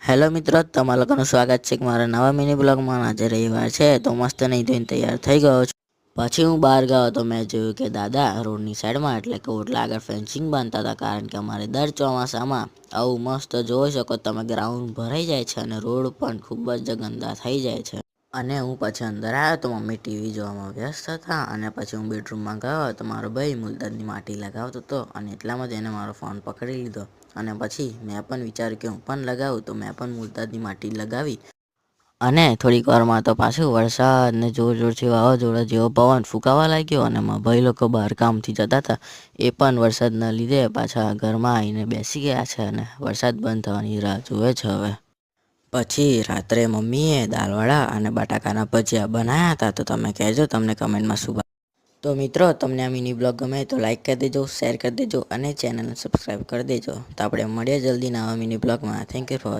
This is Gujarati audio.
હેલો મિત્રો, તમારા લોકોનું સ્વાગત છે કે મારા નવા મિની બ્લોગમાં. આજે રવિવાર છે તો મસ્ત નહીં ધોઈને તૈયાર થઈ ગયો છું. પછી હું બહાર ગયો તો મેં જોયું કે દાદા રોડની સાઈડમાં એટલે કે ઓટલા આગળ ફેન્સિંગ બાંધતા હતા. કારણ કે અમારે દર ચોમાસામાં આવું મસ્ત જોઈ શકો તમે, ગ્રાઉન્ડ ભરાઈ જાય છે અને રોડ પણ ખૂબ જ ગંદા થઈ જાય છે. અને હું પછી અંદર આવ્યો તો મમ્મી ટીવી જોવામાં વ્યસ્ત હતા. અને પછી હું બેડરૂમમાં ગયો તો મારો ભાઈ મુલતાની માટી લગાવતો હતો અને એટલામાં જ એને મારો ફોન પકડી લીધો. અને પછી મેં પણ વિચાર્યું કે હું પણ લગાવું, તો મેં પણ મુલતાની માટી લગાવી. અને થોડીક વારમાં તો પાછું વરસાદ ને જોરથી વાવાઝોડા જેવો પવન ફૂંકાવા લાગ્યો. અને મારા ભાઈ લોકો બહાર કામથી જતા હતા, એ પણ વરસાદના લીધે પાછા ઘરમાં આવીને બેસી ગયા છે અને વરસાદ બંધ થવાની રાહ જુએ છે હવે. પછી રાત્રે મમ્મીએ દાળવડા અને બટાકાના ભજીયા બનાવ્યા હતા. તો તમે કહેજો તમને કમેન્ટમાં શું. તો મિત્રો, તમને આ મિની બ્લોગ ગમે તો લાઈક કરી દેજો, શેર કરી દેજો અને ચેનલને સબસ્ક્રાઈબ કરી દેજો. તો આપણે મળીએ જલ્દી નવા મિની બ્લોગમાં. Thank you for